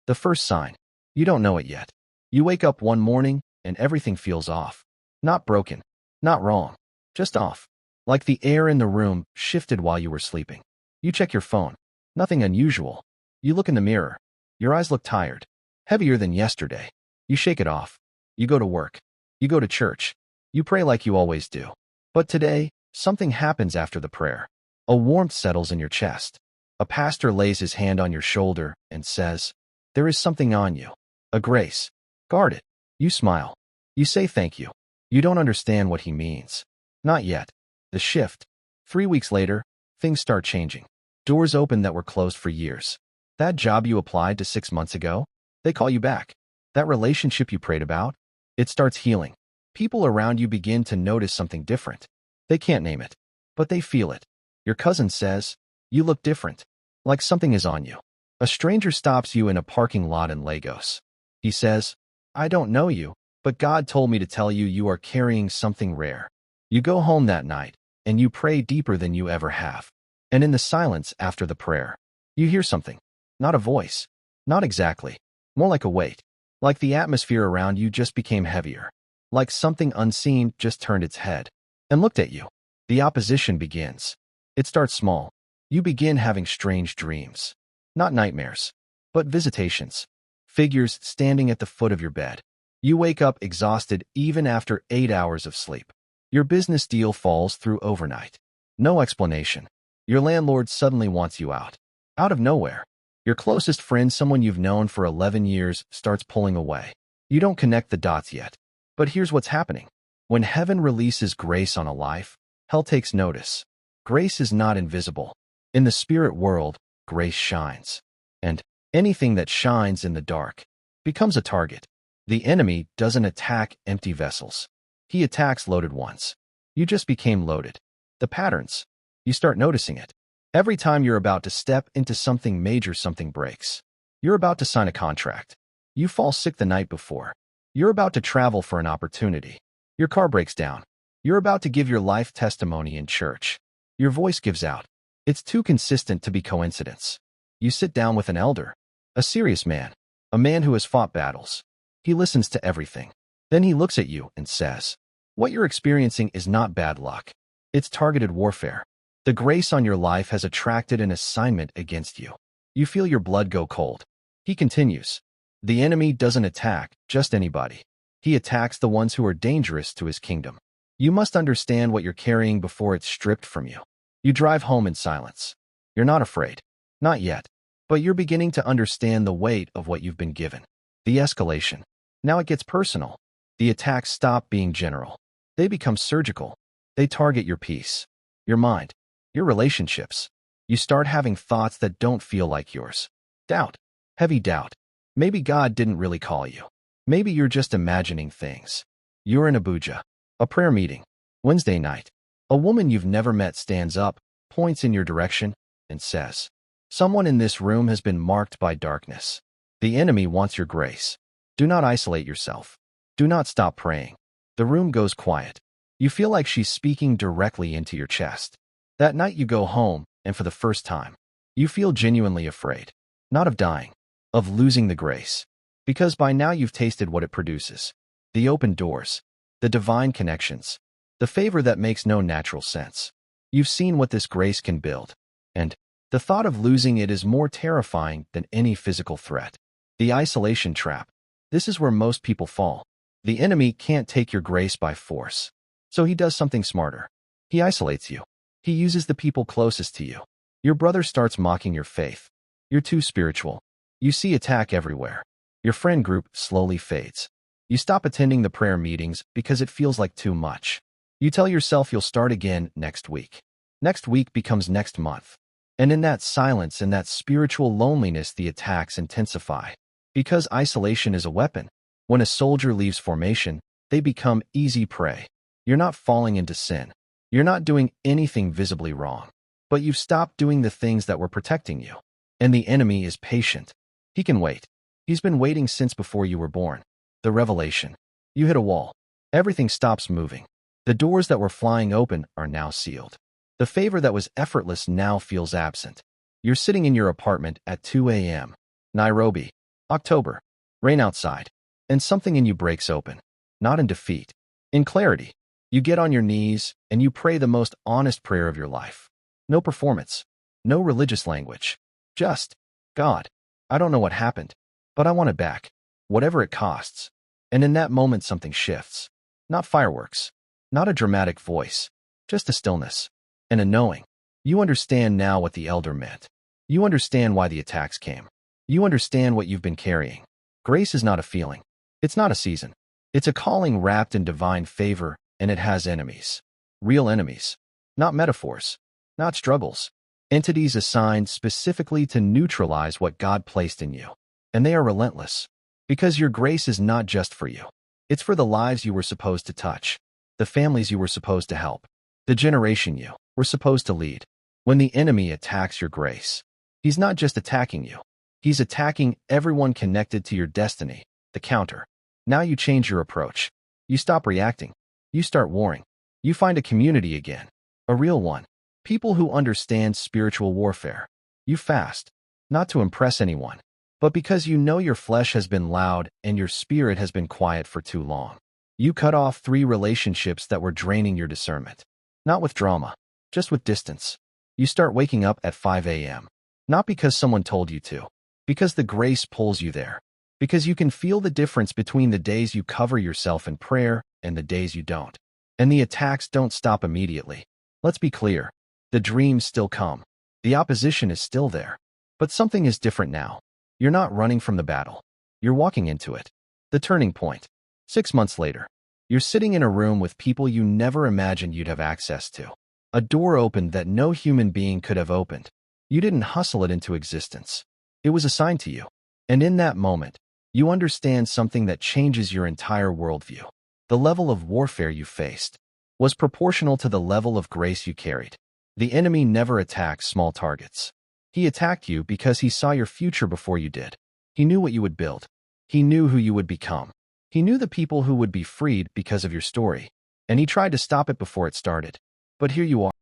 The first sign. You don't know it yet. You wake up one morning and everything feels off. Not broken, not wrong, just off. Like the air in the room shifted while you were sleeping. You check your phone. Nothing unusual. You look in the mirror. Your eyes look tired, heavier than yesterday. You shake it off. You go to work. You go to church. You pray like you always do. But today, something happens after the prayer. A warmth settles in your chest. A pastor lays his hand on your shoulder and says, "There is something on you. A grace. Guard it." You smile. You say thank you. You don't understand what he means. Not yet. The shift. 3 weeks later, things start changing. Doors open that were closed for years. That job you applied to 6 months ago, they call you back. That relationship you prayed about, it starts healing. People around you begin to notice something different. They can't name it, but they feel it. Your cousin says, "You look different, like something is on you." A stranger stops you in a parking lot in Lagos. He says, "I don't know you, but God told me to tell you you are carrying something rare." You go home that night, and you pray deeper than you ever have. And in the silence after the prayer, you hear something. Not a voice. Not exactly. More like a weight. Like the atmosphere around you just became heavier. Like something unseen just turned its head and looked at you. The opposition begins. It starts small. You begin having strange dreams. Not nightmares, but visitations. Figures standing at the foot of your bed. You wake up exhausted even after 8 hours of sleep. Your business deal falls through overnight. No explanation. Your landlord suddenly wants you out. Out of nowhere. Your closest friend, someone you've known for 11 years, starts pulling away. You don't connect the dots yet. But here's what's happening. When heaven releases grace on a life, hell takes notice. Grace is not invisible. In the spirit world, grace shines. And anything that shines in the dark becomes a target. The enemy doesn't attack empty vessels. He attacks loaded ones. You just became loaded. The patterns. You start noticing it. Every time you're about to step into something major, something breaks. You're about to sign a contract. You fall sick the night before. You're about to travel for an opportunity. Your car breaks down. You're about to give your life testimony in church. Your voice gives out. It's too consistent to be coincidence. You sit down with an elder, a serious man, a man who has fought battles. He listens to everything. Then he looks at you and says, "What you're experiencing is not bad luck. It's targeted warfare. The grace on your life has attracted an assignment against you." You feel your blood go cold. He continues, "The enemy doesn't attack just anybody. He attacks the ones who are dangerous to his kingdom. You must understand what you're carrying before it's stripped from you." You drive home in silence. You're not afraid. Not yet. But you're beginning to understand the weight of what you've been given. The escalation. Now it gets personal. The attacks stop being general. They become surgical. They target your peace, your mind, your relationships. You start having thoughts that don't feel like yours. Doubt. Heavy doubt. Maybe God didn't really call you. Maybe you're just imagining things. You're in Abuja. A prayer meeting. Wednesday night. A woman you've never met stands up, points in your direction, and says, "Someone in this room has been marked by darkness. The enemy wants your grace. Do not isolate yourself. Do not stop praying." The room goes quiet. You feel like she's speaking directly into your chest. That night you go home, and for the first time, you feel genuinely afraid. Not of dying, of losing the grace. Because by now you've tasted what it produces. The open doors, the divine connections, the favor that makes no natural sense. You've seen what this grace can build. And the thought of losing it is more terrifying than any physical threat. The isolation trap. This is where most people fall. The enemy can't take your grace by force. So he does something smarter. He isolates you. He uses the people closest to you. Your brother starts mocking your faith. You're too spiritual. You see attack everywhere. Your friend group slowly fades. You stop attending the prayer meetings because it feels like too much. You tell yourself you'll start again next week. Next week becomes next month. And in that silence and that spiritual loneliness, the attacks intensify. Because isolation is a weapon. When a soldier leaves formation, they become easy prey. You're not falling into sin. You're not doing anything visibly wrong. But you've stopped doing the things that were protecting you. And the enemy is patient. He can wait. He's been waiting since before you were born. The revelation. You hit a wall. Everything stops moving. The doors that were flying open are now sealed. The favor that was effortless now feels absent. You're sitting in your apartment at 2 a.m. Nairobi. October. Rain outside. And something in you breaks open. Not in defeat. In clarity. You get on your knees and you pray the most honest prayer of your life. No performance. No religious language. Just, God, I don't know what happened, but I want it back. Whatever it costs. And in that moment something shifts. Not fireworks. Not a dramatic voice. Just a stillness. And a knowing. You understand now what the elder meant. You understand why the attacks came. You understand what you've been carrying. Grace is not a feeling. It's not a season. It's a calling wrapped in divine favor, and it has enemies. Real enemies. Not metaphors. Not struggles. Entities assigned specifically to neutralize what God placed in you. And they are relentless. Because your grace is not just for you. It's for the lives you were supposed to touch. The families you were supposed to help. The generation you were supposed to lead. When the enemy attacks your grace, he's not just attacking you. He's attacking everyone connected to your destiny, the counter. Now you change your approach. You stop reacting. You start warring. You find a community again. A real one. People who understand spiritual warfare. You fast. Not to impress anyone, but because you know your flesh has been loud and your spirit has been quiet for too long. You cut off 3 relationships that were draining your discernment. Not with drama, just with distance. You start waking up at 5 a.m. Not because someone told you to. Because the grace pulls you there. Because you can feel the difference between the days you cover yourself in prayer and the days you don't. And the attacks don't stop immediately. Let's be clear. The dreams still come. The opposition is still there. But something is different now. You're not running from the battle. You're walking into it. The turning point. 6 months later. You're sitting in a room with people you never imagined you'd have access to. A door opened that no human being could have opened. You didn't hustle it into existence. It was assigned to you. And in that moment, you understand something that changes your entire worldview. The level of warfare you faced was proportional to the level of grace you carried. The enemy never attacks small targets. He attacked you because he saw your future before you did. He knew what you would build. He knew who you would become. He knew the people who would be freed because of your story. And he tried to stop it before it started. But here you are.